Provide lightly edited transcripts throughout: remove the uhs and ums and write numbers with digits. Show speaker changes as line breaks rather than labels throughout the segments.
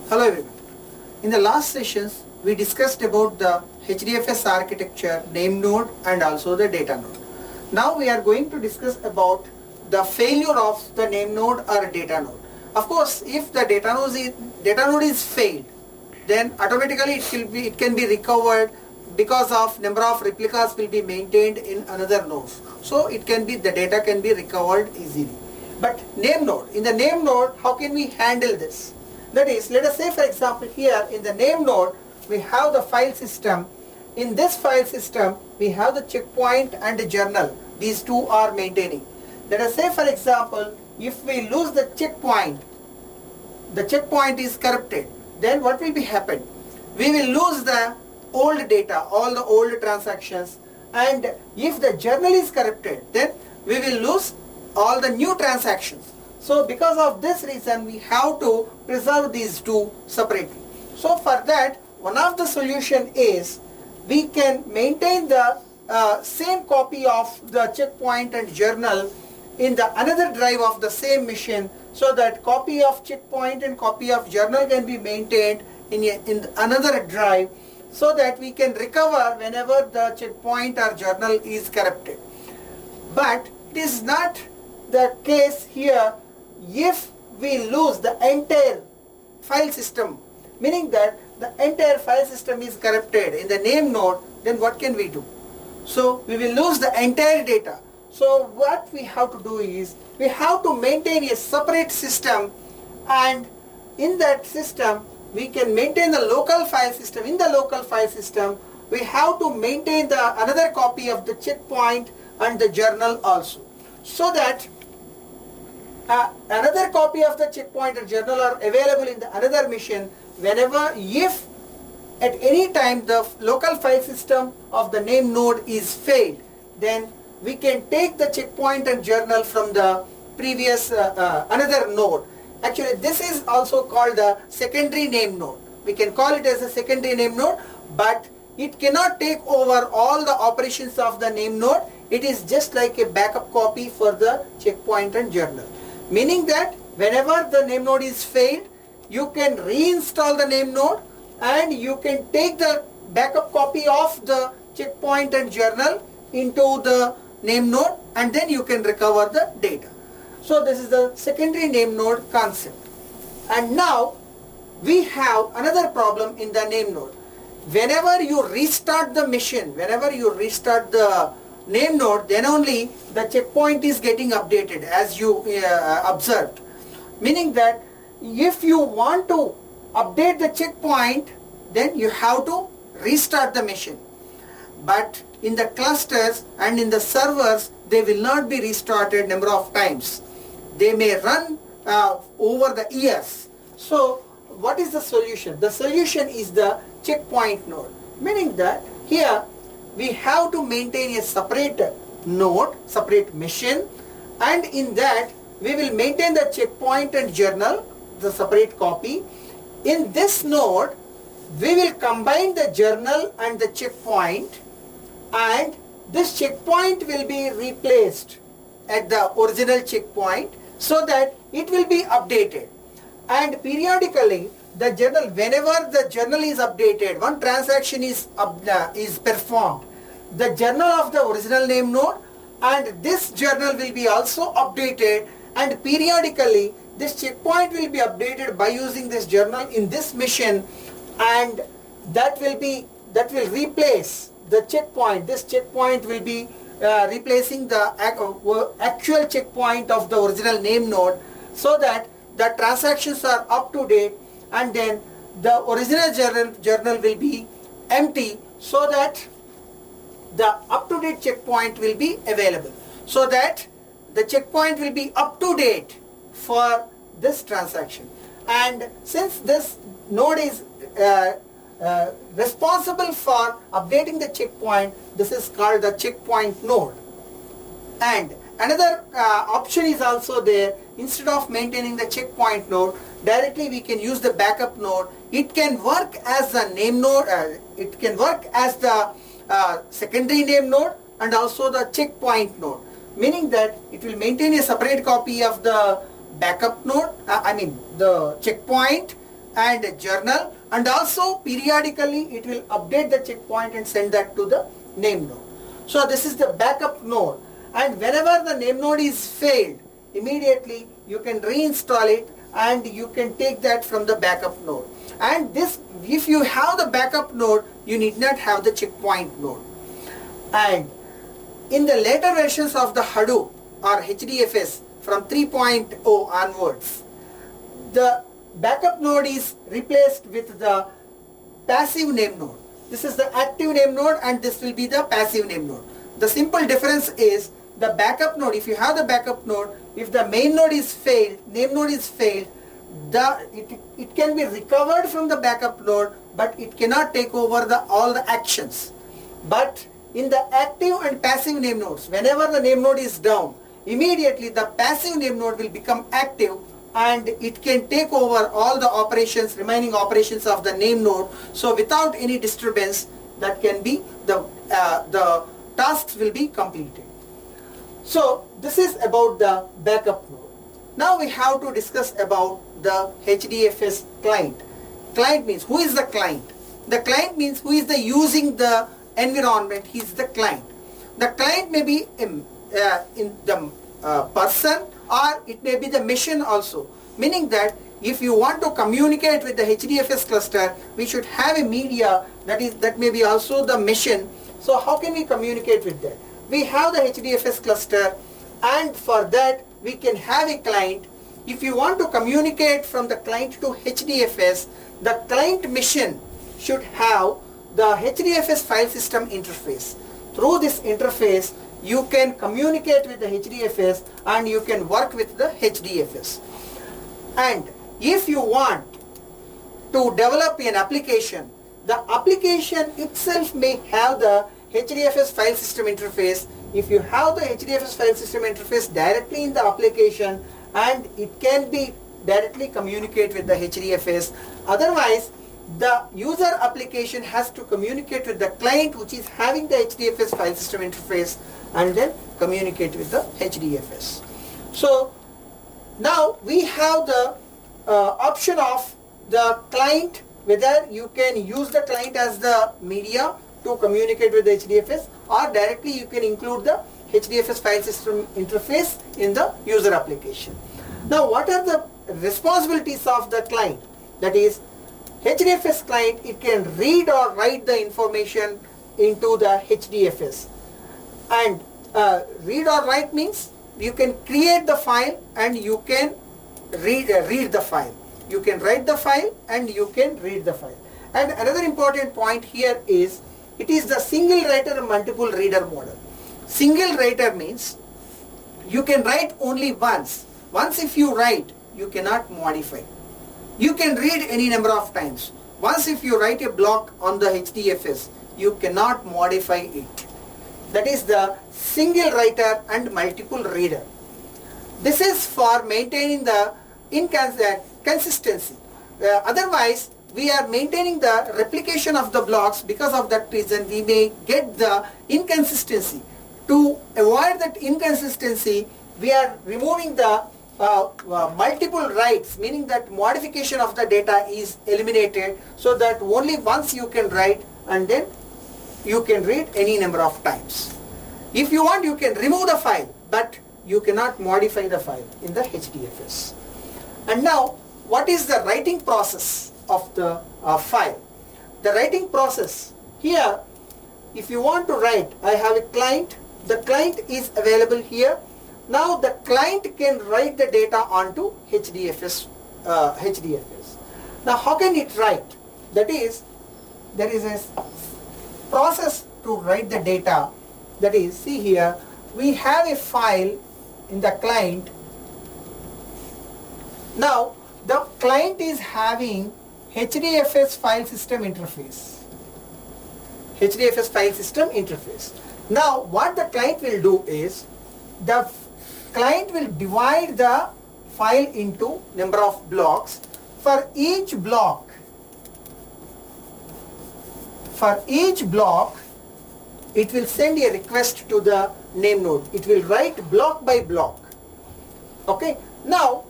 Hello everyone. In the last sessions, we discussed about the HDFS architecture, name node and also the data node. Now we are going to discuss about the failure of the name node or data node. Of course, if the data node is failed, then automatically it can be recovered because of number of replicas will be maintained in another node. So it can be, the data can be recovered easily. But name node, in the name node, how can we handle this? That is, let us say for example here in the name node, we have the file system. In this file system, we have the checkpoint and the journal. These two are maintaining. Let us say for example, if we lose the checkpoint is corrupted, then what will be happen? We will lose the old data, all the old transactions, and if the journal is corrupted, then we will lose all the new transactions. So because of this reason, we have to preserve these two separately. So for that, one of the solution is we can maintain the same copy of the checkpoint and journal in the another drive of the same machine, so that copy of checkpoint and copy of journal can be maintained in another drive, so that we can recover whenever the checkpoint or journal is corrupted. But it is not the case here if we lose the entire file system, meaning that the entire file system is corrupted in the name node, then what can we do? So we will lose the entire data. So what we have to do is, we have to maintain a separate system, and in that system we can maintain the local file system. In the local file system, we have to maintain the another copy of the checkpoint and the journal also, so that another copy of the checkpoint and journal are available in the another machine whenever, if at any time the local file system of the name node is failed, then we can take the checkpoint and journal from the previous another node. Actually, this is also called the secondary name node. We can call it as a secondary name node, but it cannot take over all the operations of the name node. It is just like a backup copy for the checkpoint and journal. Meaning that whenever the name node is failed, you can reinstall the name node and you can take the backup copy of the checkpoint and journal into the name node, and then you can recover the data. So this is the secondary name node concept. And now we have another problem in the name node. Whenever you restart the machine, whenever you restart the name node, then only the checkpoint is getting updated, as you observed. Meaning that if you want to update the checkpoint, then you have to restart the machine. But in the clusters and in the servers, they will not be restarted number of times. They may run over the years. So what is the solution? The solution is the checkpoint node. Meaning that here we have to maintain a separate node, separate machine, and in that we will maintain the checkpoint and journal, the separate copy. In this node, we will combine the journal and the checkpoint, and this checkpoint will be replaced at the original checkpoint, so that it will be updated. And periodically the journal, whenever the journal is updated, one transaction is performed, the journal of the original name node and this journal will be also updated, and periodically this checkpoint will be updated by using this journal in this machine, and that will replace the checkpoint. This checkpoint will be replacing the actual checkpoint of the original name node, so that the transactions are up to date, and then the original journal will be empty, so that the up-to-date checkpoint will be available, so that the checkpoint will be up to date for this transaction. And since this node is responsible for updating the checkpoint, this is called the checkpoint node. And another option is also there. Instead of maintaining the checkpoint node, directly we can use the backup node. It can work as the name node, it can work as the secondary name node and also the checkpoint node, meaning that it will maintain a separate copy of the backup node, the checkpoint, and a journal, and also periodically it will update the checkpoint and send that to the name node. So this is the backup node, and whenever the name node is failed, immediately you can reinstall it and you can take that from the backup node. And this, if you have the backup node, you need not have the checkpoint node. And in the later versions of the Hadoop or HDFS from 3.0 onwards, the backup node is replaced with the passive name node. This is the active name node and this will be the passive name node. The simple difference is the backup node, if you have the backup node, if the main node is failed, name node is failed, it can be recovered from the backup node, but it cannot take over all the actions. But in the active and passive name nodes, whenever the name node is down, immediately the passive name node will become active and it can take over all the operations, remaining operations of the name node. So without any disturbance, that can be the tasks will be completed. So this is about the backup node. Now we have to discuss about the HDFS client. Client means who is the client? The client means who is the using the environment. He is the client. The client may be in the person, or it may be the machine also. Meaning that if you want to communicate with the HDFS cluster, we should have a media that may be also the machine. So how can we communicate with that? We have the HDFS cluster, and for that we can have a client. If you want to communicate from the client to HDFS, the client machine should have the HDFS file system interface. Through this interface, you can communicate with the HDFS and you can work with the HDFS. And if you want to develop an application, the application itself may have the HDFS file system interface. If you have the HDFS file system interface directly in the application, and it can be directly communicate with the HDFS. Otherwise, the user application has to communicate with the client which is having the HDFS file system interface and then communicate with the HDFS. So now we have the option of the client, whether you can use the client as the media to communicate with the HDFS, or directly you can include the HDFS file system interface in the user application. Now what are the responsibilities of the client? That is, HDFS client, it can read or write the information into the HDFS. And read or write means you can create the file and you can read the file. You can write the file and you can read the file. And another important point here is, it is the single writer and multiple reader model. Single writer means you can write only once. Once if you write, you cannot modify. You can read any number of times. Once if you write a block on the HDFS, you cannot modify it. That is the single writer and multiple reader. This is for maintaining the consistency. Otherwise, we are maintaining the replication of the blocks. Because of that reason, we may get the inconsistency. To avoid that inconsistency, we are removing the multiple writes, meaning that modification of the data is eliminated, so that only once you can write and then you can read any number of times. If you want, you can remove the file, but you cannot modify the file in the HDFS. And now, what is the writing process of the file? The writing process, here, if you want to write, I have a client. The client is available here. Now the client can write the data onto HDFS. Now how can it write? That is, there is a process to write the data. That is, see here, we have a file in the client. Now the client is having HDFS file system interface. HDFS file system interface. Now what the client will do is, the client will divide the file into number of blocks. For each block, it will send a request to the name node. It will write block by block. Okay. Now,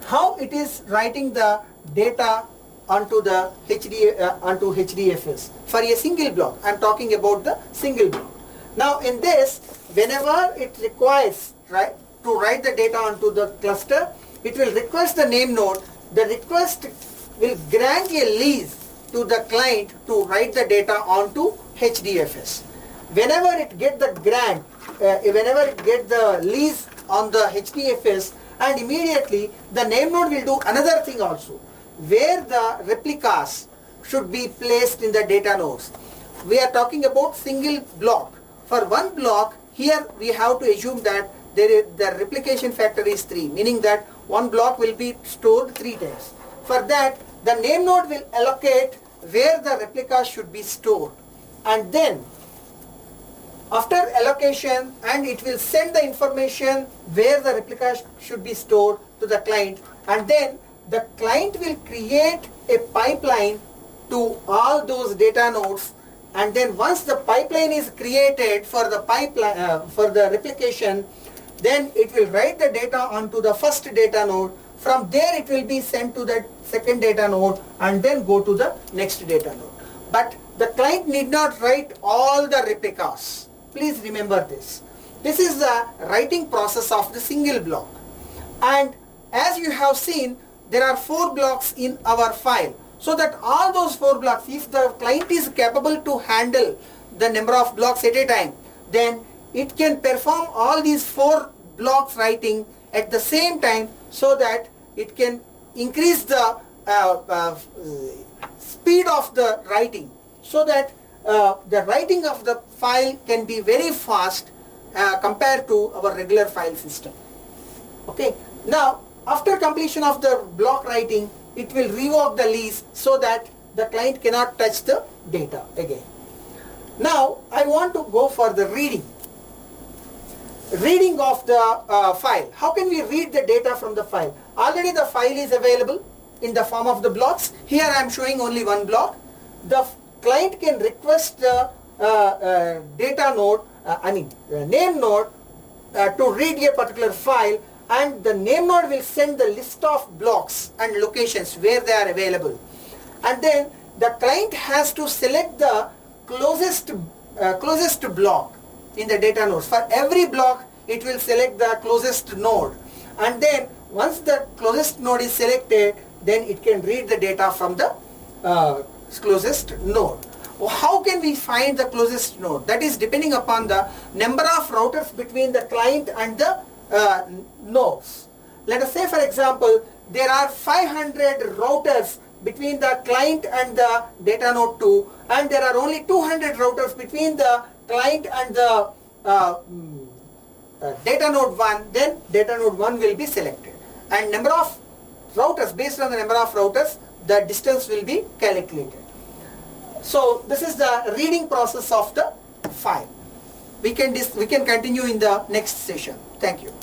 how it is writing the data onto the onto HDFS for a single block. I am talking about the single block. Now in this, whenever it requires to write the data onto the cluster, it will request the name node. The request will grant a lease to the client to write the data onto HDFS. Whenever it get the grant, whenever it get the lease on the HDFS, and immediately the name node will do another thing also, where the replicas should be placed in the data nodes. We are talking about single block. For one block, here we have to assume that the replication factor is 3, meaning that one block will be stored 3 times. For that, the name node will allocate where the replicas should be stored, and then after allocation, and it will send the information where the replicas should be stored to the client, and then the client will create a pipeline to all those data nodes, and then once the pipeline is created for the pipeline for the replication, then it will write the data onto the first data node. From there it will be sent to the second data node and then go to the next data node. But the client need not write all the replicas. Please remember this. This is the writing process of the single block. And as you have seen, there are 4 blocks in our file. So that all those 4 blocks, if the client is capable to handle the number of blocks at a time, then it can perform all these 4 blocks writing at the same time, so that it can increase the speed of the writing, so that the writing of the file can be very fast compared to our regular file system. Okay. Now, after completion of the block writing, it will revoke the lease so that the client cannot touch the data again. Now, I want to go for the reading. Reading of the file. How can we read the data from the file? Already the file is available in the form of the blocks. Here I am showing only one block. The client can request the data node, name node to read a particular file, and the name node will send the list of blocks and locations where they are available. And then the client has to select the closest block in the data nodes. For every block, it will select the closest node. And then once the closest node is selected, then it can read the data from the closest node. How can we find the closest node? That is depending upon the number of routers between the client and the nodes. Let us say, for example, there are 500 routers between the client and the data node 2, and there are only 200 routers between the client and the data node 1, then data node 1 will be selected. And number of routers, based on the number of routers, the distance will be calculated. So this is the reading process of the file. We can continue in the next session. Thank you.